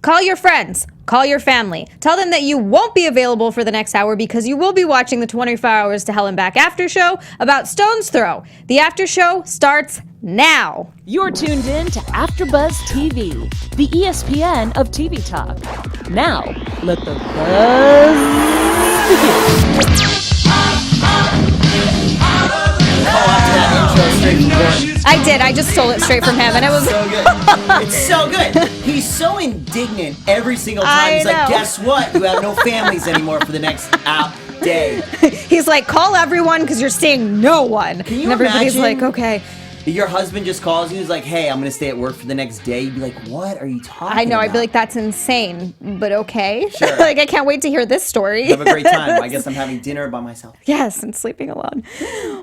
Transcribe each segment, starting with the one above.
Call your friends. Call your family. Tell them that you won't be available for the next hour because you will be watching the 24 Hours to Hell and Back after show about Stone's Throw. The after show starts now. You're tuned in to AfterBuzz TV, the ESPN of TV talk. Now, let the buzz begin. I did. I just stole it straight from him, and it was so good. It's so good. He's so indignant every single time. He's like, guess what? You have no families anymore for the next day. He's like, call everyone because you're seeing no one. Can you and everybody's imagine? like, okay. Your husband just calls you. He's like, hey, I'm going to stay at work for the next day. You'd be like, what are you talking about? I know. I'd be like, that's insane, but okay. Sure. Like, I can't wait to hear this story. Have a great time. I guess I'm having dinner by myself. Yes, and sleeping alone.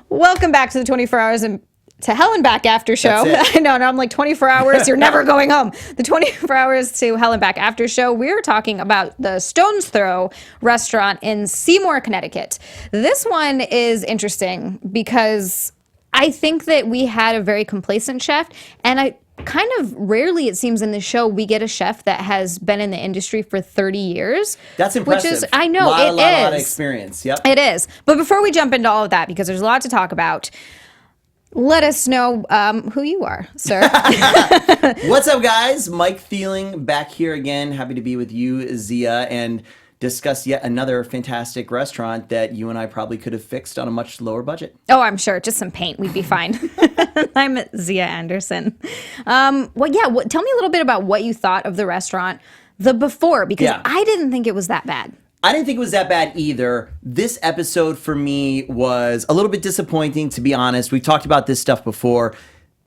Welcome back to the 24 Hours and to Hell and Back after show. I know, I'm like 24 hours, you're never going home. The 24 Hours to Hell and Back after show, we're talking about the Stone's Throw restaurant in Seymour, Connecticut. This one is interesting because I think that we had a very complacent chef, and I kind of rarely, it seems in the show, we get a chef that has been in the industry for 30 years. That's impressive. Which is, I know, a lot of experience. Yep. It is. But before we jump into all of that, because there's a lot to talk about, let us know who you are, sir. What's up, guys? Mike Thieling back here again. Happy to be with you, Zia, and discuss yet another fantastic restaurant that you and I probably could have fixed on a much lower budget. Oh, I'm sure. Just some paint. We'd be fine. I'm Zia Anderson. Tell me a little bit about what you thought of the restaurant the before, because I didn't think it was that bad. I didn't think it was that bad either. This episode for me was a little bit disappointing, to be honest. We've talked about this stuff before.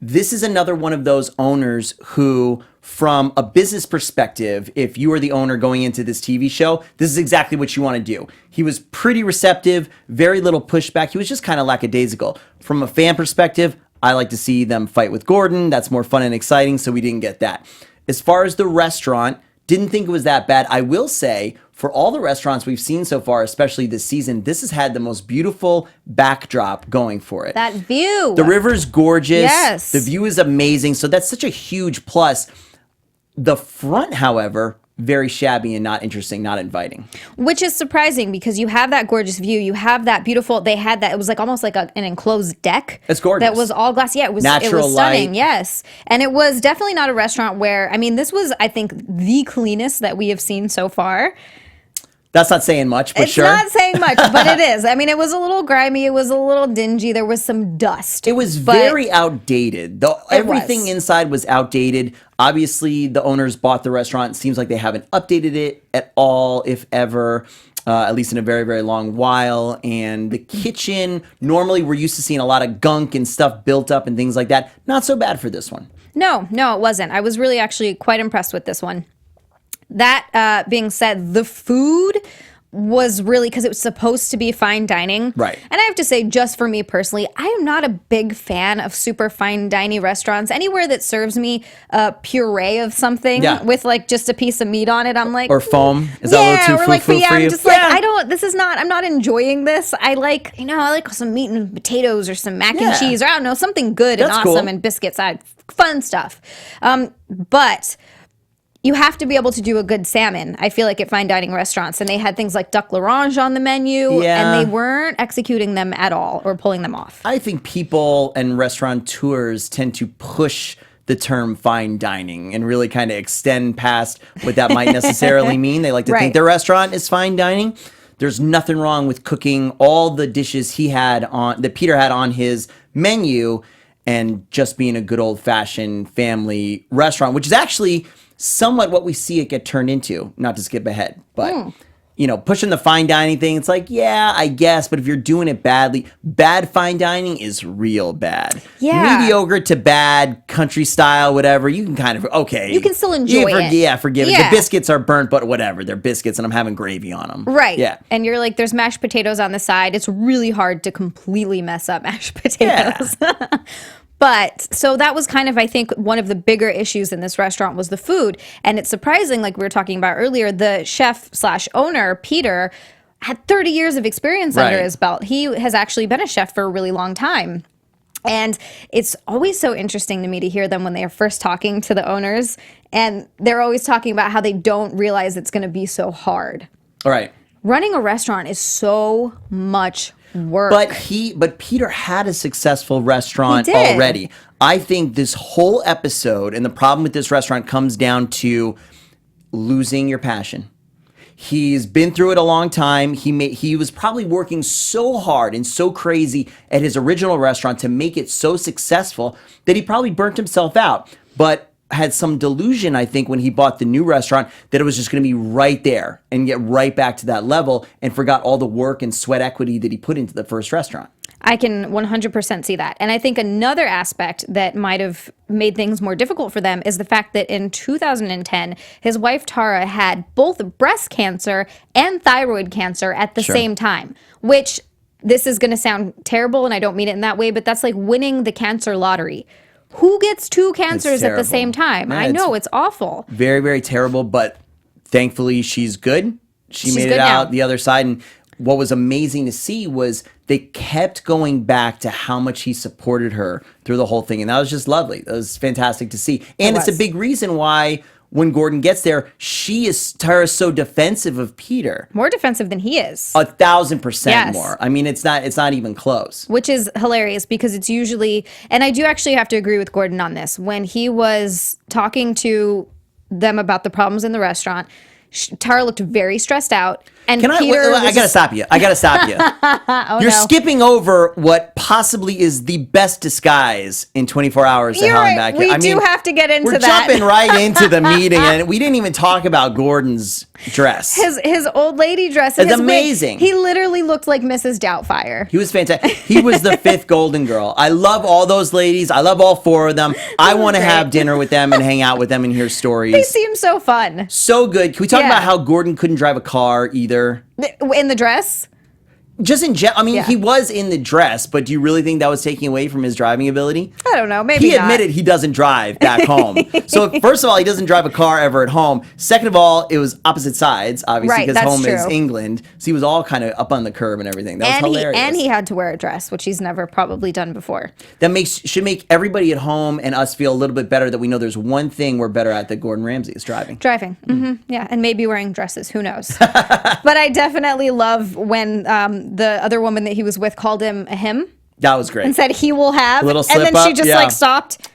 This is another one of those owners who, from a business perspective, if you are the owner going into this TV show, this is exactly what you want to do. He was pretty receptive, very little pushback. He was just kind of lackadaisical. From a fan perspective, I like to see them fight with Gordon. That's more fun and exciting, so we didn't get that. As far as the restaurant, didn't think it was that bad. I will say, for all the restaurants we've seen so far, especially this season, this has had the most beautiful backdrop going for it. That view. The river's gorgeous. Yes. The view is amazing. So that's such a huge plus. The front, however, very shabby and not interesting, not inviting. Which is surprising because you have that gorgeous view. You have that beautiful, they had that, it was like almost like an enclosed deck. It's gorgeous. That was all glass. Yeah, it was natural stunning. light. Yes. And it was definitely not a restaurant where, I mean, this was, I think, the cleanest that we have seen so far. That's not saying much, but sure. It's not saying much, but it is. I mean, it was a little grimy. It was a little dingy. There was some dust. It was very outdated. Everything inside was outdated. Obviously, the owners bought the restaurant. It seems like they haven't updated it at all, if ever, at least in a very, very long while. And the kitchen, normally we're used to seeing a lot of gunk and stuff built up and things like that. Not so bad for this one. No, it wasn't. I was really actually quite impressed with this one. That being said, the food was really, because it was supposed to be fine dining. Right. And I have to say, just for me personally, I am not a big fan of super fine dining restaurants. Anywhere that serves me a puree of something with like just a piece of meat on it, I'm like... Or foam. Is that a little too foo-foo for you? I'm just like, I'm not enjoying this. I like some meat and potatoes or some mac and cheese or I don't know, something good and awesome and biscuits. Fun stuff. But... you have to be able to do a good salmon, I feel like, at fine dining restaurants. And they had things like duck l'orange on the menu, and they weren't executing them at all or pulling them off. I think people and restaurateurs tend to push the term fine dining and really kind of extend past what that might necessarily mean. They like to think their restaurant is fine dining. There's nothing wrong with cooking all the dishes that Peter had on his menu and just being a good old-fashioned family restaurant, which is actually somewhat what we see it get turned into, not to skip ahead, but pushing the fine dining thing, it's like, yeah, I guess, but if you're doing it badly, bad fine dining is real bad. Yeah. Mediocre to bad, country style, whatever, you can kind of, you can still enjoy it. Yeah, forgive it. The biscuits are burnt, but whatever, they're biscuits and I'm having gravy on them. Right. Yeah. And you're like, there's mashed potatoes on the side. It's really hard to completely mess up mashed potatoes. Yeah. But so that was kind of, I think, one of the bigger issues in this restaurant was the food. And it's surprising, like we were talking about earlier, the chef/owner, Peter, had 30 years of experience under his belt. He has actually been a chef for a really long time. And it's always so interesting to me to hear them when they are first talking to the owners. And they're always talking about how they don't realize it's going to be so hard. All right. Running a restaurant is so much work. But Peter had a successful restaurant He did. already. I think this whole episode and the problem with this restaurant comes down to losing your passion. He's been through it a long time. He was probably working so hard and so crazy at his original restaurant to make it so successful that he probably burnt himself out. But had some delusion, I think, when he bought the new restaurant that it was just going to be right there and get right back to that level, and forgot all the work and sweat equity that he put into the first restaurant. I can 100% see that. And I think another aspect that might have made things more difficult for them is the fact that in 2010, his wife Tara had both breast cancer and thyroid cancer at the same time, which this is going to sound terrible, and I don't mean it in that way, but that's like winning the cancer lottery. Who gets two cancers at the same time? Yeah, I know, it's awful. Very, very terrible, but thankfully she's good. She's made it out the other side. And what was amazing to see was they kept going back to how much he supported her through the whole thing. And that was just lovely. That was fantastic to see. And it's a big reason why when Gordon gets there, Tara's so defensive of Peter. More defensive than he is. 1,000% more. I mean, it's not even close. Which is hilarious because it's usually, and I do actually have to agree with Gordon on this, when he was talking to them about the problems in the restaurant, Tara looked very stressed out. And Peter I gotta stop you. You're skipping over what possibly is the best disguise in 24 hours to Helen back here. We do have to get into that. We're jumping right into the meeting, and we didn't even talk about Gordon's dress. His old lady dress. It's amazing. He literally looked like Mrs. Doubtfire. He was fantastic. He was the fifth Golden Girl. I love all those ladies. I love all four of them. I want to have dinner with them and hang out with them and hear stories. They seem so fun. So good. Can we talk about how Gordon couldn't drive a car either? In the dress? Just in general, I mean, he was in the dress, but do you really think that was taking away from his driving ability? I don't know. Maybe he admitted he doesn't drive back home. So first of all, he doesn't drive a car ever at home. Second of all, it was opposite sides, obviously, because home is England. So he was all kind of up on the curb and everything. That was hilarious. And he had to wear a dress, which he's never probably done before. That should make everybody at home and us feel a little bit better that we know there's one thing we're better at that Gordon Ramsay is driving. Driving. Mm-hmm. Yeah, and maybe wearing dresses. Who knows? But I definitely love when the other woman that he was with called him a him. That was great. And said he will have. A little slip and then up, she just like stopped.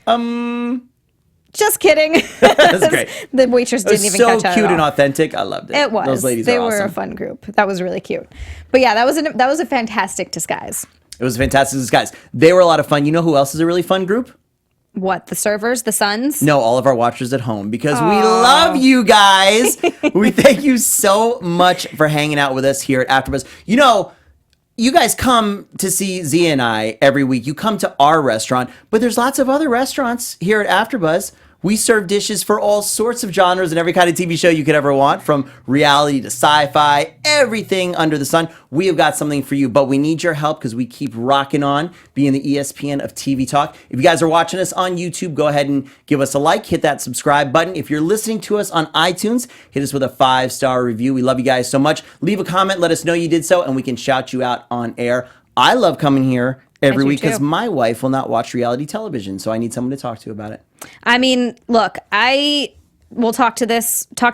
Just kidding. That's great. The waitress didn't even catch on. It was so cute and authentic. I loved it. It was. Those ladies They are were awesome. a fun group. That was really cute. But yeah, that was a fantastic disguise. It was a fantastic disguise. They were a lot of fun. You know who else is a really fun group? What, the servers, the sons? No, all of our watchers at home, because we love you guys. We thank you so much for hanging out with us here at AfterBuzz. You know, you guys come to see Zia and I every week. You come to our restaurant, but there's lots of other restaurants here at AfterBuzz. We serve dishes for all sorts of genres and every kind of TV show you could ever want, from reality to sci-fi, everything under the sun. We have got something for you, but we need your help because we keep rocking on being the ESPN of TV talk. If you guys are watching us on YouTube, go ahead and give us a like, hit that subscribe button. If you're listening to us on iTunes, hit us with a 5-star review. We love you guys so much. Leave a comment, let us know you did so, and we can shout you out on air. I love coming here every week because my wife will not watch reality television, so I need someone to talk to about it. I mean, look, I will talk to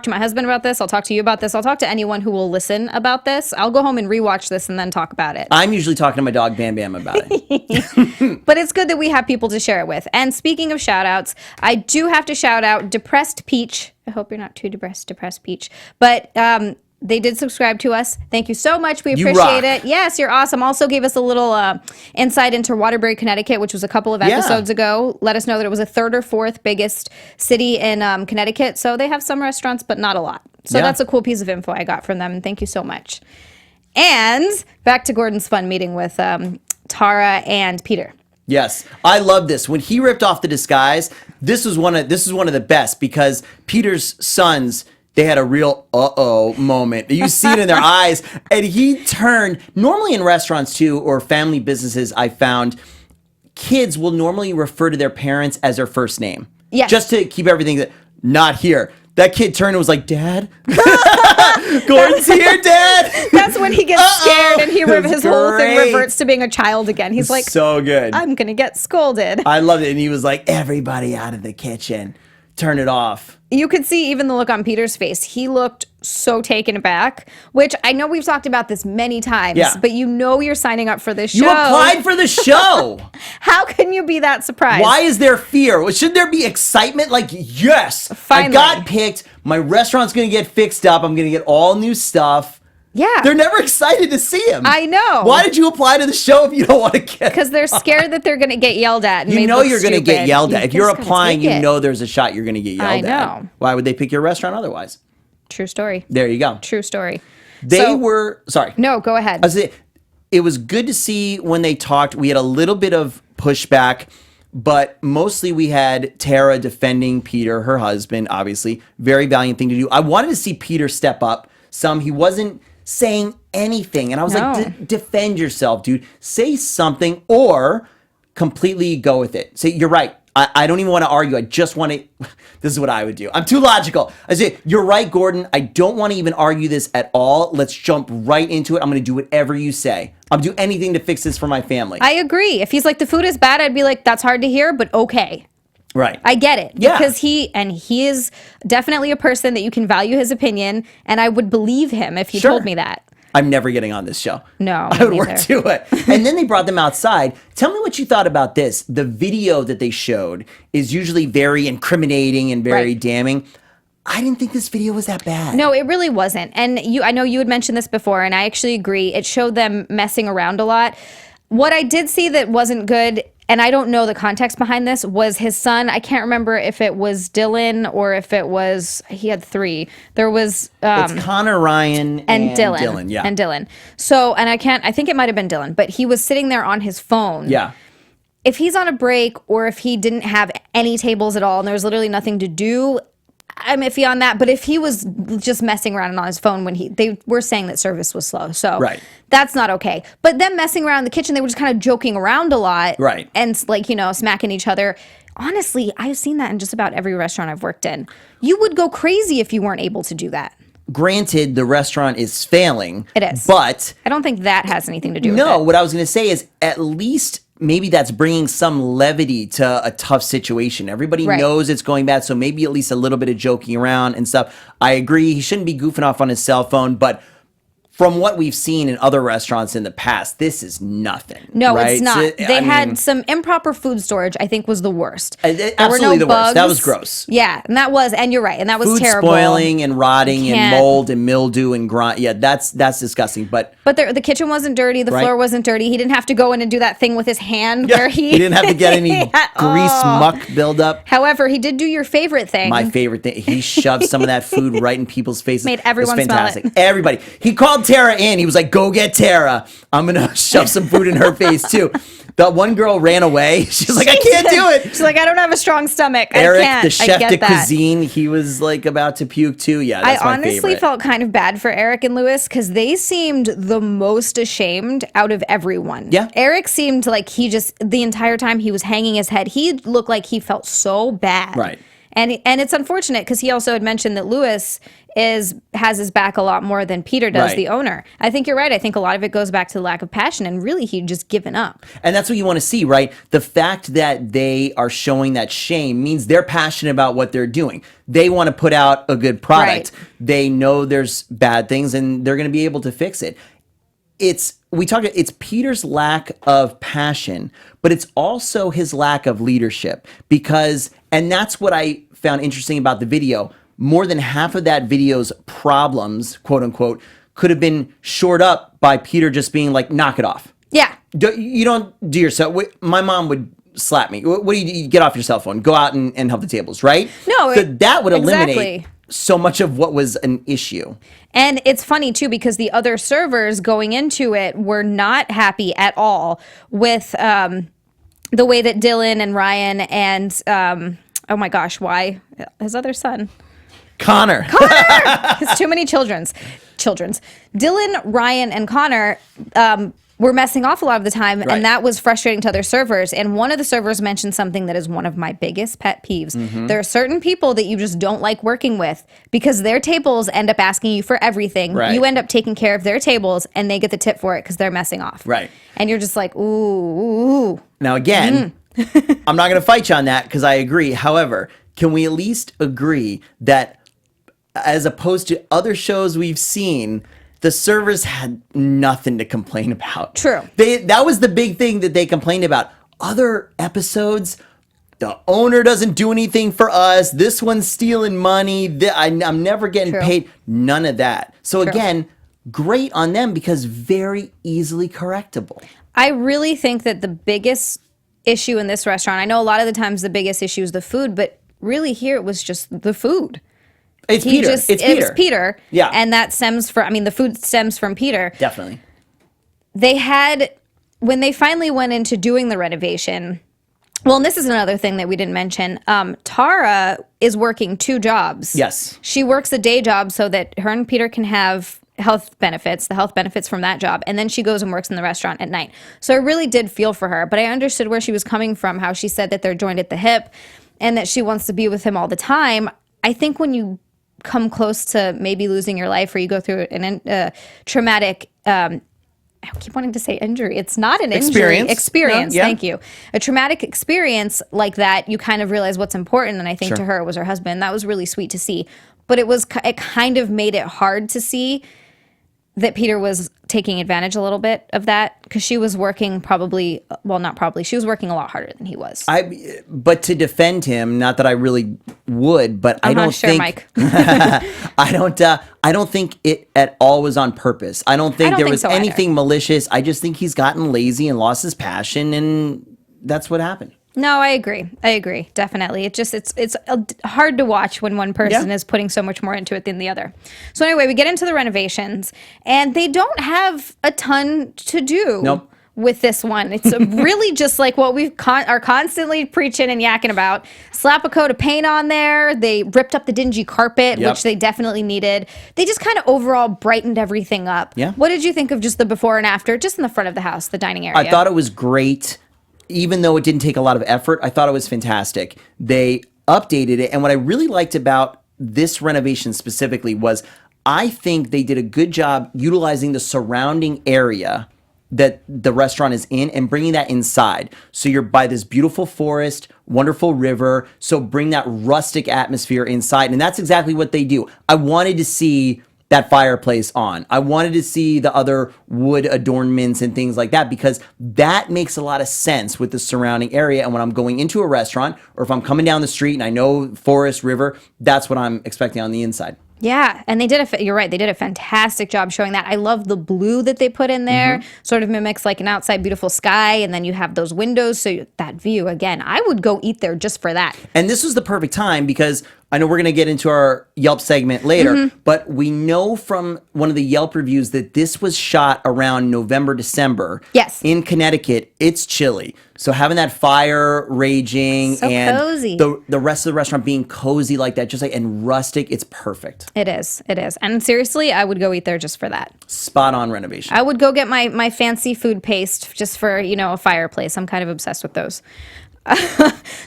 my husband about this. I'll talk to you about this. I'll talk to anyone who will listen about this. I'll go home and rewatch this and then talk about it. I'm usually talking to my dog Bam Bam about it. But it's good that we have people to share it with. And speaking of shout outs, I do have to shout out Depressed Peach. I hope you're not too Depressed Peach. But they did subscribe to us. Thank you so much. We appreciate it. Yes, you're awesome. Also gave us a little insight into Waterbury, Connecticut, which was a couple of episodes ago. Let us know that it was a 3rd or 4th biggest city in Connecticut. So they have some restaurants, but not a lot. So that's a cool piece of info I got from them. And thank you so much. And back to Gordon's fun meeting with Tara and Peter. Yes, I love this. When he ripped off the disguise, this was one of the best, because Peter's sons, they had a real moment. You see it in their eyes. And he turned, normally in restaurants too, or family businesses, I found, kids will normally refer to their parents as their first name. Yes. Just to keep everything, not here. That kid turned and was like, Dad? Gordon's here, Dad! That's when he gets scared and his whole thing great. reverts to being a child again. He's like, so good. I'm going to get scolded. I loved it. And he was like, everybody out of the kitchen. Turn it off. You could see even the look on Peter's face. He looked so taken aback, which I know we've talked about this many times, but you're signing up for this show. You applied for the show. How can you be that surprised? Why is there fear? Shouldn't there be excitement? Like, yes, Finally. I got picked. My restaurant's going to get fixed up. I'm going to get all new stuff. Yeah. They're never excited to see him. I know. Why did you apply to the show if you don't want to get Because they're scared that they're going to get yelled at. And You made know look you're going to get stupid. yelled at. If you're just gotta applying, take you it. know there's a shot you're going to get yelled at. I know. Why would they pick your restaurant otherwise? True story. There you go. True story. Sorry. No, go ahead. It was good to see when they talked. We had a little bit of pushback, but mostly we had Tara defending Peter, her husband, obviously. Very valiant thing to do. I wanted to see Peter step up some. He wasn't saying anything. And I was like, defend yourself, dude. Say something or completely go with it. Say, you're right. I don't even want to argue. I just want to, this is what I would do. I'm too logical. I say, you're right, Gordon. I don't want to even argue this at all. Let's jump right into it. I'm going to do whatever you say. I'll do anything to fix this for my family. I agree. If he's like, the food is bad, I'd be like, that's hard to hear, but okay. Right. I get it. Yeah. Because he is definitely a person that you can value his opinion, and I would believe him if he Sure. told me that. I'm never getting on this show. No, I would me work neither. to it. And then they brought them outside. Tell me what you thought about this. The video that they showed is usually very incriminating and very Right. damning. I didn't think this video was that bad. No, it really wasn't. And I know you had mentioned this before, and I actually agree. It showed them messing around a lot. What I did see that wasn't good, and I don't know the context behind this, was his son. I can't remember if it was Dylan or if it was, he had three. There was It's Connor, Ryan, and Dylan. Yeah. And Dylan. So, and I think it might have been Dylan, but he was sitting there on his phone. Yeah. If he's on a break or if he didn't have any tables at all and there was literally nothing to do, I'm iffy on that. But if he was just messing around on his phone when they were saying that service was slow. So Right. that's not okay. But them messing around in the kitchen, they were just kind of joking around a lot. Right. And like, smacking each other. Honestly, I've seen that in just about every restaurant I've worked in. You would go crazy if you weren't able to do that. Granted, the restaurant is failing. It is. But I don't think that has anything to do with it. no, what I was going to say is at least maybe that's bringing some levity to a tough situation. Everybody Right. knows it's going bad, so maybe at least a little bit of joking around and stuff. I agree. He shouldn't be goofing off on his cell phone, but from what we've seen in other restaurants in the past, this is nothing. No, right? it's not. So, They I had mean, some improper food storage, I think was the worst. absolutely the worst. That was gross. Yeah, and you're right, and that was Food terrible. spoiling and rotting and Can't- mold and mildew and grind. Yeah, that's disgusting. But the kitchen wasn't dirty, the Right. floor wasn't dirty. He didn't have to go in and do that thing with his hand where he didn't have to get any grease muck buildup. However, he did do your favorite thing. My favorite thing. He shoved some of that food right in people's faces. Made everyone It was smell fantastic. it. Everybody. He called Tara in. He was like, go get Tara. I'm going to shove some food in her face too. The one girl ran away. She's like, I can't do it. She's like, I don't have a strong stomach. Eric, I can't. the chef I get de that. cuisine, he was like about to puke too. Yeah, that's I my honestly favorite. felt kind of bad for Eric and Lewis because they seemed the most ashamed out of everyone. Yeah. Eric seemed like he just, the entire time he was hanging his head, he looked like he felt so bad. Right. And it's unfortunate because he also had mentioned that Lewis has his back a lot more than Peter does, Right. the owner. I think you're right. I think a lot of it goes back to the lack of passion and really he'd just given up. And that's what you want to see, right? The fact that they are showing that shame means they're passionate about what they're doing. They want to put out a good product. Right. They know there's bad things and they're going to be able to fix it. It's Peter's lack of passion, but it's also his lack of leadership and that's what I found interesting about the video. More than half of that video's problems, quote unquote, could have been shored up by Peter just being like, knock it off. Yeah. You don't do yourself. My mom would slap me. What do you get off your cell phone? Go out and help the tables, right? No, so that would eliminate exactly. so much of what was an issue. And it's funny too because the other servers going into it were not happy at all with the way that Dylan and Ryan and oh my gosh, why his other son Connor. has too many children's. Dylan, Ryan, and Connor were messing off a lot of the time, Right. and that was frustrating to other servers. And one of the servers mentioned something that is one of my biggest pet peeves. There are certain people that you just don't like working with because their tables end up asking you for everything. Right. You end up taking care of their tables, and they get the tip for it because they're messing off. Right. And you're just like, ooh. Now, again, I'm not going to fight you on that because I agree. However, can we at least agree that as opposed to other shows we've seen, the servers had nothing to complain about. True. That was the big thing that they complained about. Other episodes, the owner doesn't do anything for us. This one's stealing money. I'm never getting True. paid. None of that. So True. again, great on them because very easily correctable. I really think that the biggest issue in this restaurant, I know a lot of the times the biggest issue is the food, but really here it was just the food. It's Peter. It's Peter. It was Peter. Yeah. And that stems from, the food stems from Peter. Definitely. They had, when they finally went into doing the renovation, well, and this is another thing that we didn't mention, Tara is working 2 jobs. Yes. She works a day job so that her and Peter can have the health benefits from that job. And then she goes and works in the restaurant at night. So I really did feel for her, but I understood where she was coming from, how she said that they're joined at the hip and that she wants to be with him all the time. I think when you come close to maybe losing your life or you go through a traumatic, I keep wanting to say injury. It's not an injury. Experience. No, yeah. Thank you. A traumatic experience like that, you kind of realize what's important. And I think Sure. to her, it was her husband. That was really sweet to see. But it kind of made it hard to see that Peter was taking advantage a little bit of that because she was working she was working a lot harder than he was. But to defend him, not that I really would, but I don't sure, think Mike. I don't think it at all was on purpose. I don't think there was so either. anything malicious. I just think he's gotten lazy and lost his passion, and that's what happened. No, I agree. Definitely. It's hard to watch when one person is putting so much more into it than the other. So anyway, we get into the renovations, and they don't have a ton to do. Nope. With this one. It's really just like what we are constantly preaching and yakking about. Slap a coat of paint on there. They ripped up the dingy carpet, Yep. which they definitely needed. They just kind of overall brightened everything up. Yeah. What did you think of just the before and after, just in the front of the house, the dining area? I thought it was great. Even though it didn't take a lot of effort, I thought it was fantastic. They updated it. And what I really liked about this renovation specifically was I think they did a good job utilizing the surrounding area that the restaurant is in and bringing that inside. So you're by this beautiful forest, wonderful river. So bring that rustic atmosphere inside. And that's exactly what they do. I wanted to see that fireplace on. I wanted to see the other wood adornments and things like that because that makes a lot of sense with the surrounding area. And when I'm going into a restaurant or if I'm coming down the street and I know forest, river, that's what I'm expecting on the inside. Yeah, and you're right, they did a fantastic job showing that. I love the blue that they put in there. Sort of mimics like an outside beautiful sky, and then you have those windows, so that view, again, I would go eat there just for that. And this was the perfect time because I know we're going to get into our Yelp segment later, but we know from one of the Yelp reviews that this was shot around November, December. Yes. In Connecticut, it's chilly. So having that fire raging So and cozy. the rest of the restaurant being cozy like that, just like and rustic, it's perfect. It is. And seriously, I would go eat there just for that. Spot on renovation. I would go get my fancy food paste just for, a fireplace. I'm kind of obsessed with those.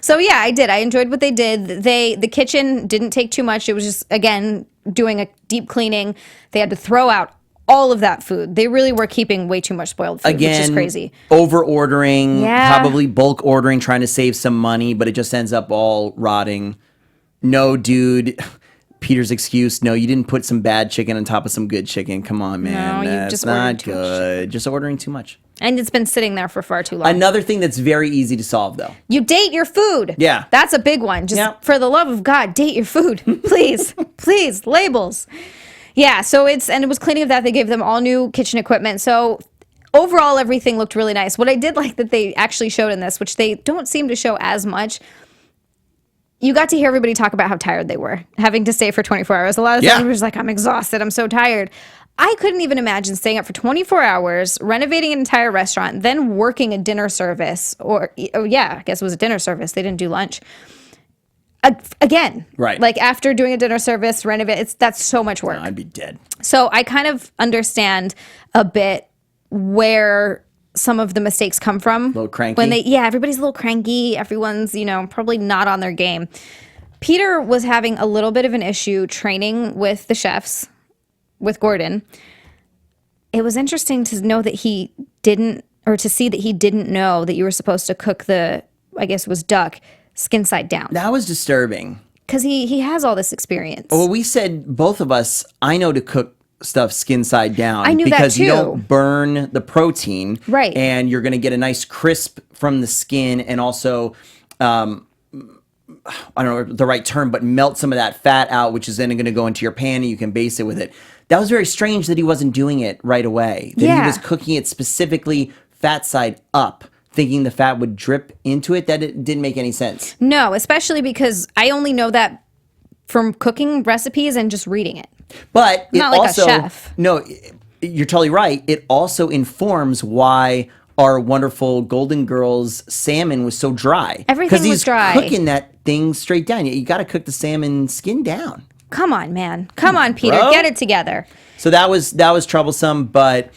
So yeah, I did. I enjoyed what they did. The kitchen didn't take too much. It was just, again, doing a deep cleaning. They had to throw out all of that food. They really were keeping way too much spoiled food, which is crazy. Over ordering, Yeah. probably bulk ordering, trying to save some money, but it just ends up all rotting. No, dude. Peter's excuse, no, you didn't put some bad chicken on top of some good chicken. Come on, man. No, you That's just ordered not too much good. Just ordering too much. And it's been sitting there for far too long. Another thing that's very easy to solve, though. You date your food. Yeah. That's a big one. Just Yeah. for the love of God, date your food. Please. Please. Labels. Yeah. So it was cleaning of that. They gave them all new kitchen equipment. So overall, everything looked really nice. What I did like that they actually showed in this, which they don't seem to show as much, you got to hear everybody talk about how tired they were having to stay for 24 hours. A lot of times was like, I'm exhausted. I'm so tired. I couldn't even imagine staying up for 24 hours, renovating an entire restaurant, then working a dinner service I guess it was a dinner service. They didn't do lunch. Again, Right. Like after doing a dinner service, renovate, that's so much work. I'd be dead. So I kind of understand a bit where some of the mistakes come from. A little cranky. Everybody's a little cranky. Everyone's, probably not on their game. Peter was having a little bit of an issue training with the chefs, with Gordon. It was interesting to know that he didn't know that you were supposed to cook the, I guess it was duck, skin side down. That was disturbing. Because he has all this experience. Well, we said, both of us, I know to cook stuff skin side down. I knew that because too. you don't burn the protein. Right. And you're going to get a nice crisp from the skin, and also, I don't know the right term, but melt some of that fat out, which is then going to go into your pan and you can baste it with it. That was very strange that he wasn't doing it right away. That he was cooking it specifically fat side up, thinking the fat would drip into it. That it didn't make any sense. No, especially because I only know that from cooking recipes and just reading it. But it not like also, a chef. No, you're totally right. It also informs why our wonderful Golden Girls salmon was so dry. Everything was dry. Because he's cooking that thing straight down. You got to cook the salmon skin down. Come on, man. Come on, Peter. Bro. Get it together. So that was troublesome, but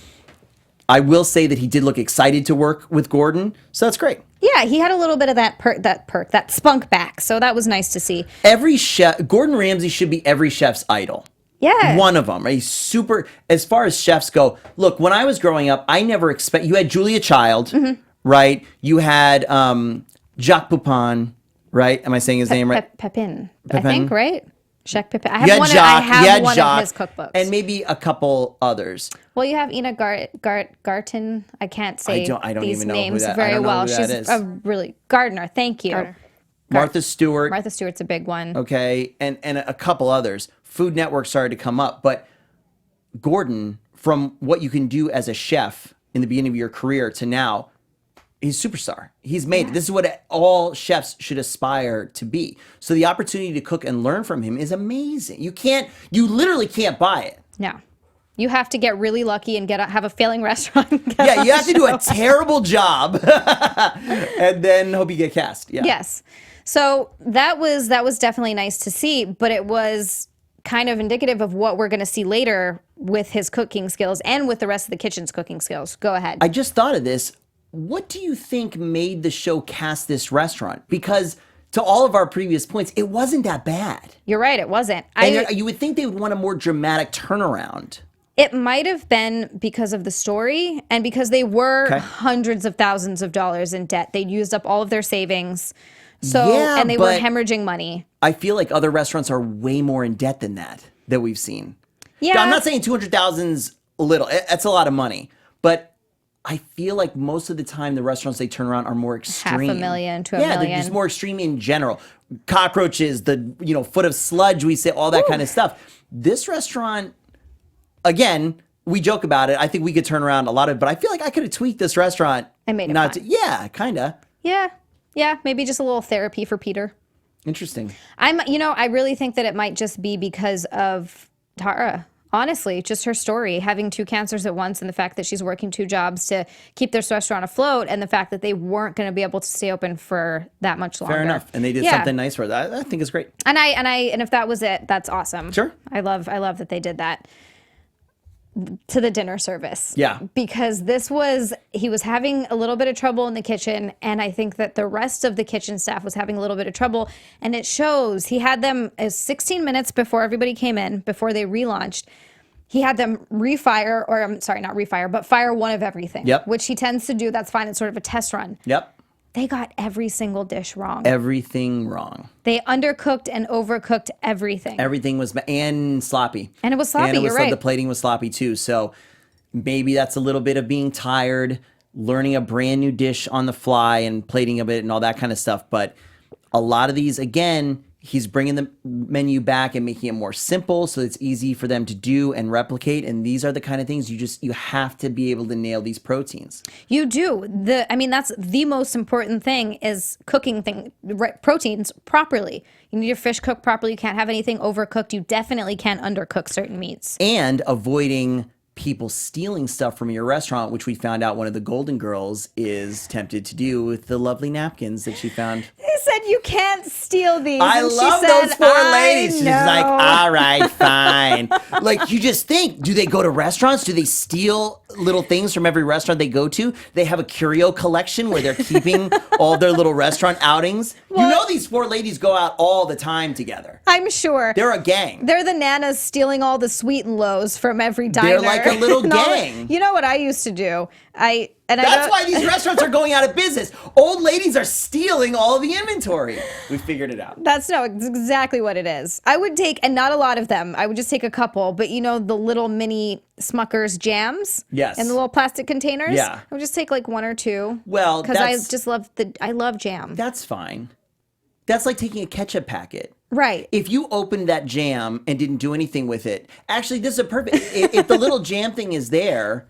I will say that he did look excited to work with Gordon, so that's great. Yeah, he had a little bit of that spunk back, so that was nice to see. Every chef, Gordon Ramsay should be every chef's idol. Yeah. One of them. Right? He's super, as far as chefs go. Look, when I was growing up, I never you had Julia Child, right? You had Jacques Pepin, right? Am I saying his name right? Pepin, I think, right? Jacques Pepin. I have You had one, Jacques, I have you had one Jacques, of his cookbooks. and maybe a couple others. Well, you have Ina Garten. I can't say I don't these even know names who that, very I don't know well. who that She's is. a really Gardner. Thank you. Martha Stewart. Martha Stewart's a big one. Okay, and a couple others. Food Network started to come up, but Gordon, from what you can do as a chef in the beginning of your career to now, he's a superstar. He's made it. This is what all chefs should aspire to be. So the opportunity to cook and learn from him is amazing. You literally can't buy it. No. You have to get really lucky and have a failing restaurant. Yeah, you have to do a terrible job and then hope you get cast. Yeah. Yes. So that was definitely nice to see, but it was kind of indicative of what we're going to see later with his cooking skills and with the rest of the kitchen's cooking skills. Go ahead. I just thought of this. What do you think made the show cast this restaurant? Because to all of our previous points, it wasn't that bad. You're right, it wasn't. And you would think they would want a more dramatic turnaround. It might have been because of the story and because they were hundreds of thousands of dollars in debt. They'd used up all of their savings. And they were hemorrhaging money. I feel like other restaurants are way more in debt than that we've seen. Yeah. Now, I'm not saying 200,000's little. That's a lot of money. But I feel like most of the time the restaurants they turn around are more extreme. $500,000 to $1 million. Yeah, they're just more extreme in general. Cockroaches, the foot of sludge, we say, all that kind of stuff. This restaurant, again, we joke about it. I think we could turn around a lot of it, but I feel like I could have tweaked this restaurant. I made it fun. Yeah, kind of. Yeah, maybe just a little therapy for Peter. Interesting. I really think that it might just be because of Tara. Honestly, just her story, having 2 cancers at once and the fact that she's working 2 jobs to keep this restaurant afloat and the fact that they weren't going to be able to stay open for that much longer. Fair enough. And they did something nice for that. I think it's great. And if that was it, that's awesome. Sure. I love that they did that. To the dinner service. Yeah. Because he was having a little bit of trouble in the kitchen, and I think that the rest of the kitchen staff was having a little bit of trouble, and it shows. He had them 16 minutes before everybody came in, before they relaunched. He had them fire one of everything. Yep. Which he tends to do. That's fine. It's sort of a test run. Yep. They got every single dish wrong. Everything wrong. They undercooked and overcooked everything. Everything was and sloppy. And it was sloppy, you're right. The plating was sloppy too. So maybe that's a little bit of being tired, learning a brand new dish on the fly and plating of it and all that kind of stuff. But a lot of these, again, he's bringing the menu back and making it more simple so it's easy for them to do and replicate. And these are the kind of things you have to be able to nail these proteins. You do. That's the most important thing is cooking proteins properly. You need your fish cooked properly. You can't have anything overcooked. You definitely can't undercook certain meats. And avoiding people stealing stuff from your restaurant, which we found out one of the Golden Girls is tempted to do with the lovely napkins that she found. They said you can't steal these. I love those poor ladies. She's like, all right, fine. saying. Like, you just think, do they go to restaurants? Do they steal little things from every restaurant they go to? They have a curio collection where they're keeping all their little restaurant outings. You know these four ladies go out all the time together. I'm sure. They're a gang. They're the nanas stealing all the sweet and lows from every diner. They're like a little gang. You know what I used to do? That's why these restaurants are going out of business. Old ladies are stealing all of the inventory. We figured it out. It's exactly what it is. I would take, and not a lot of them, I would just take a couple, but you know the little mini Smucker's jams? Yes. In the little plastic containers? Yeah. I would just take like one or two. Well, because I love jam. That's fine. That's like taking a ketchup packet. Right. If you opened that jam and didn't do anything with it, actually, this is a perfect, if the little jam thing is there,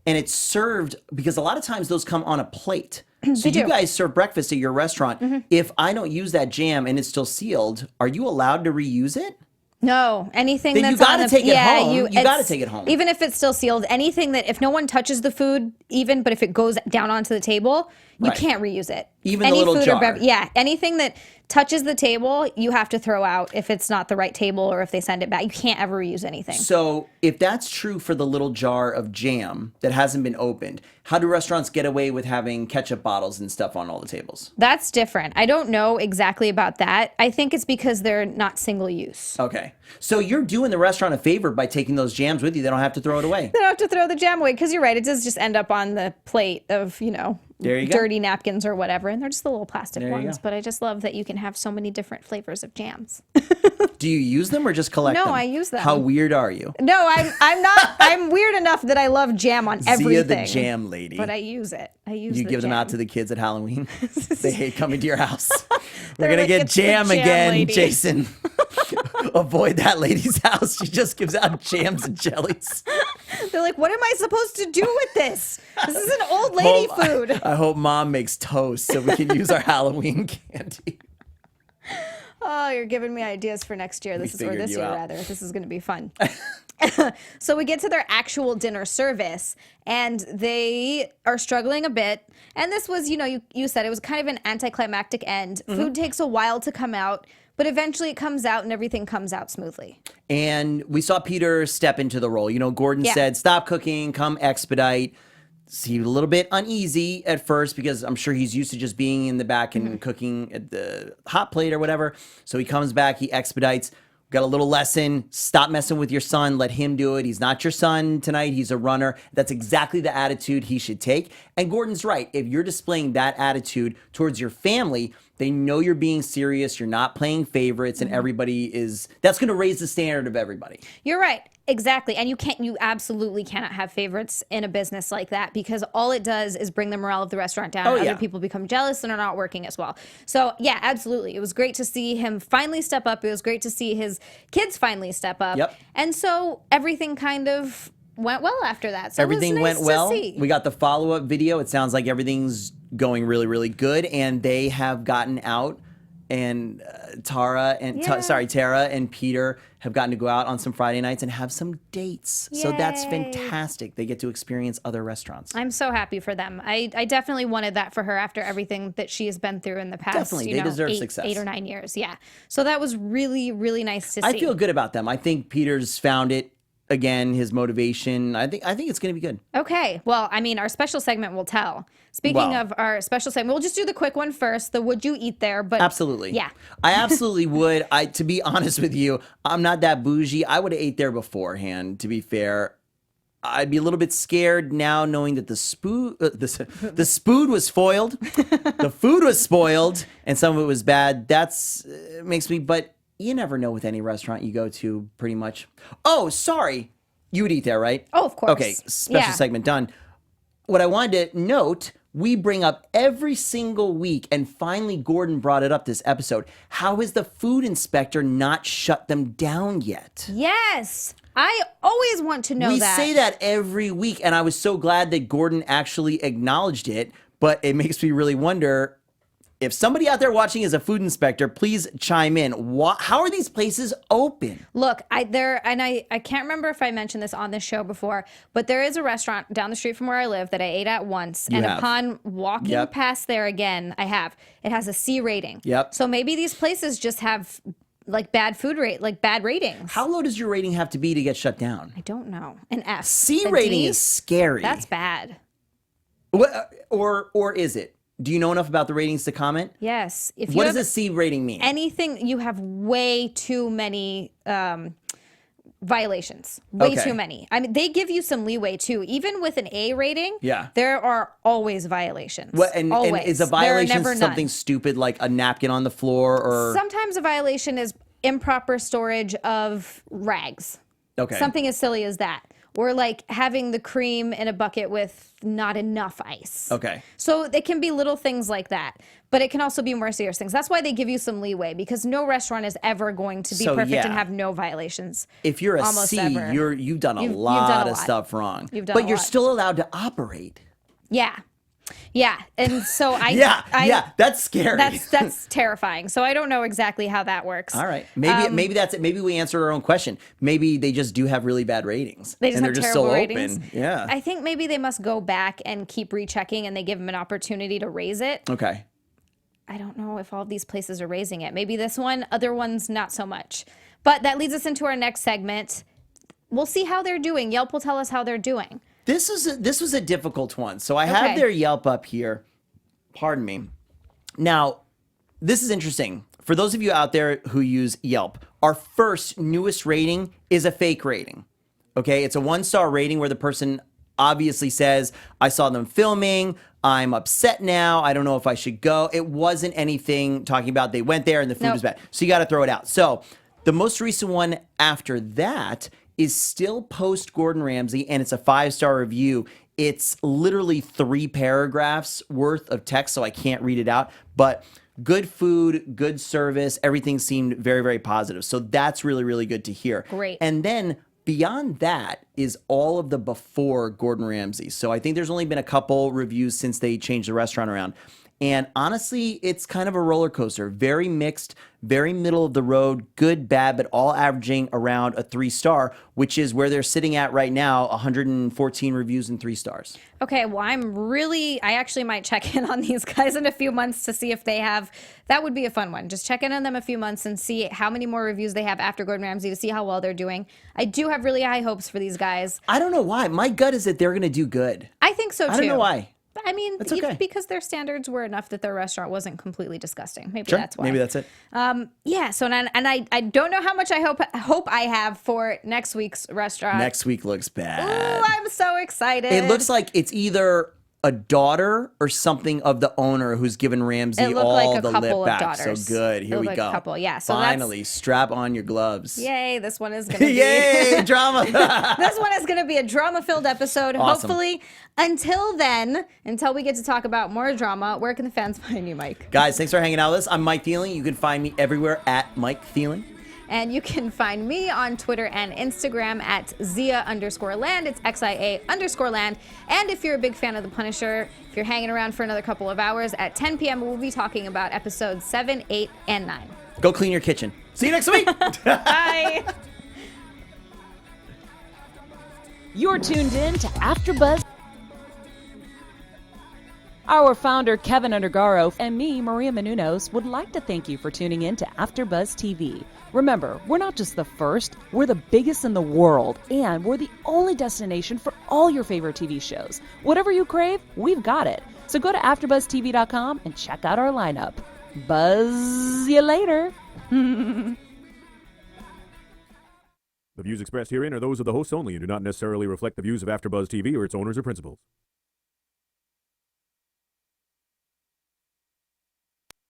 and it's served, because a lot of times those come on a plate. So you guys serve breakfast at your restaurant. Mm-hmm. If I don't use that jam and it's still sealed, are you allowed to reuse it? No, anything then that's you gotta take it home. You gotta take it home. Even if it's still sealed, anything that, if no one touches the food, but if it goes down onto the table, you can't reuse it. Even the little jar. Anything that touches the table, you have to throw out if it's not the right table or if they send it back. You can't ever reuse anything. So if that's true for the little jar of jam that hasn't been opened, how do restaurants get away with having ketchup bottles and stuff on all the tables? That's different. I don't know exactly about that. I think it's because they're not single use. Okay. So you're doing the restaurant a favor by taking those jams with you. They don't have to throw it away. They don't have to throw the jam away, because you're right. It does just end up on the plate of, there you dirty napkins or whatever. And they're just the little plastic there ones. But I just love that you can have so many different flavors of jams. Do you use them or just collect them? No, I use them. How weird are you? No, I'm not. I'm weird enough that I love jam on everything. Zia the jam lady. But I use it. You give them out to the kids at Halloween? They hate coming to your house. We're They're going to like, get "It's the jam jam again, lady." Jason. Avoid that lady's house. She just gives out jams and jellies. They're like, what am I supposed to do with this? This is an old lady food. I hope Mom makes toast so we can use our Halloween candy. Oh, you're giving me ideas for next year. This year, rather. This is going to be fun. So we get to their actual dinner service, and they are struggling a bit. And this was, you said it was kind of an anticlimactic end. Mm-hmm. Food takes a while to come out, but eventually it comes out and everything comes out smoothly. And we saw Peter step into the role. Gordon said, stop cooking, come expedite. He was a little bit uneasy at first because I'm sure he's used to just being in the back and cooking at the hot plate or whatever. So he comes back, he expedites. Got a little lesson. Stop messing with your son. Let him do it. He's not your son tonight. He's a runner. That's exactly the attitude he should take. And Gordon's right. If you're displaying that attitude towards your family, they know you're being serious. You're not playing favorites, and that's going to raise the standard of everybody. You're right. Exactly. And you absolutely cannot have favorites in a business like that, because all it does is bring the morale of the restaurant down. Other people become jealous and are not working as well. So yeah, absolutely. It was great to see him finally step up. It was great to see his kids finally step up. Yep. And so everything kind of went well after that. So everything it was nice went well. To see. We got the follow-up video. It sounds like everything's going really, really good. And they have gotten out, and Tara and Peter have gotten to go out on some Friday nights and have some dates. Yay. So that's fantastic. They get to experience other restaurants. I'm so happy for them. I definitely wanted that for her after everything that she has been through in the past. Definitely. They deserve success. 8 or 9 years. Yeah. So that was really, really nice to see. I feel good about them. I think Peter's found it again, his motivation. I think it's going to be good. Okay. Well, I mean, our special segment will tell. Speaking of our special segment, we'll just do the quick one first. The would you eat there? But absolutely. Yeah. I absolutely would. To be honest with you, I'm not that bougie. I would have ate there beforehand, to be fair. I'd be a little bit scared now knowing that the spoon was foiled, the food was spoiled, and some of it was bad. That's makes me, but you never know with any restaurant you go to, pretty much. Oh, sorry. You would eat there, right? Oh, of course. Okay, special segment done. What I wanted to note, we bring up every single week, and finally Gordon brought it up this episode. How has the food inspector not shut them down yet? Yes. I always want to know that. We say that every week, and I was so glad that Gordon actually acknowledged it, but it makes me really wonder, if somebody out there watching is a food inspector, please chime in. How are these places open? Look, I can't remember if I mentioned this on this show before, but there is a restaurant down the street from where I live that I ate at once. Upon walking past there again, it has a C rating. Yep. So maybe these places just have like bad food rate, like bad ratings. How low does your rating have to be to get shut down? I don't know. An F. C A rating D? is scary. That's bad. What, or is it? Do you know enough about the ratings to comment? Yes. If What you does a C rating mean? anything, you have way too many violations. Way Okay. too many. I mean, they give you some leeway too. Even with an A rating, Yeah. there are always violations. And always. is a There are violation never something none. stupid like a napkin on the floor or Sometimes a violation is improper storage of rags. okay. Something as silly as that. Or like having the cream in a bucket with not enough ice. Okay. So it can be little things like that, but it can also be more serious things. That's why they give you some leeway, because no restaurant is ever going to be So, perfect yeah. and have no violations. If you're a Almost C, ever. you've done a You've done lot a of lot. stuff wrong. You've done but a you're lot. still allowed to operate. Yeah. Yeah. And so Yeah, that's scary. That's terrifying. So I don't know exactly how that works. All right. Maybe that's it. Maybe we answered our own question. Maybe they just do have really bad ratings. They just and have they're just terrible so ratings. open. Yeah. I think maybe they must go back and keep rechecking, and they give them an opportunity to raise it. Okay. I don't know if all of these places are raising it. Maybe this one, other ones not so much. But that leads us into our next segment. We'll see how they're doing. Yelp will tell us how they're doing. This was a difficult one. So I have Okay. their Yelp up here. Pardon me. Now, this is interesting. For those of you out there who use Yelp, our first newest rating is a fake rating. Okay? It's a 1-star rating where the person obviously says, I saw them filming. I'm upset now. I don't know if I should go. It wasn't anything talking about they went there and the food Nope. was bad. So you got to throw it out. So the most recent one after that is still post Gordon Ramsay, and it's a 5-star review. It's literally 3 paragraphs worth of text, so I can't read it out. But good food, good service, everything seemed very, very positive. So that's really, really good to hear. Great. And then beyond that is all of the before Gordon Ramsay. So I think there's only been a couple reviews since they changed the restaurant around. And honestly, it's kind of a roller coaster. Very mixed, very middle of the road, good, bad, but all averaging around a 3-star, which is where they're sitting at right now, 114 reviews and 3 stars. Okay, well, I actually might check in on these guys in a few months to see if they have, that would be a fun one. Just check in on them a few months and see how many more reviews they have after Gordon Ramsay to see how well they're doing. I do have really high hopes for these guys. I don't know why. My gut is that they're going to do good. I think so too. I don't know why. I mean, That's okay. because their standards were enough that their restaurant wasn't completely disgusting. Maybe Sure, that's why. maybe that's it. Yeah. So I don't know how much I hope I have for next week's restaurant. Next week looks bad. Ooh, I'm so excited. It looks like it's either a daughter or something of the owner who's given Ramsay It looked all like a the couple lip of back. daughters. So good. It Here looked we like go. a couple, yeah. So finally, strap on your gloves. Yay! This one is gonna be Yay, drama. This one is gonna be a drama-filled episode. Awesome. Hopefully, until we get to talk about more drama, where can the fans find you, Mike? Guys, thanks for hanging out with us. I'm Mike Thieling. You can find me everywhere at Mike Thieling. And you can find me on Twitter and Instagram at Zia_land. It's XIA_land. And if you're a big fan of The Punisher, if you're hanging around for another couple of hours, at 10 p.m. we'll be talking about episodes 7, 8, and 9. Go clean your kitchen. See you next week. Bye. You're tuned in to AfterBuzz. Our founder, Keven Undergaro, and me, Maria Menounos, would like to thank you for tuning in to AfterBuzz TV. Remember, we're not just the first, we're the biggest in the world, and we're the only destination for all your favorite TV shows. Whatever you crave, we've got it. So go to AfterBuzzTV.com and check out our lineup. Buzz you later. The views expressed herein are those of the hosts only and do not necessarily reflect the views of AfterBuzz TV or its owners or principals.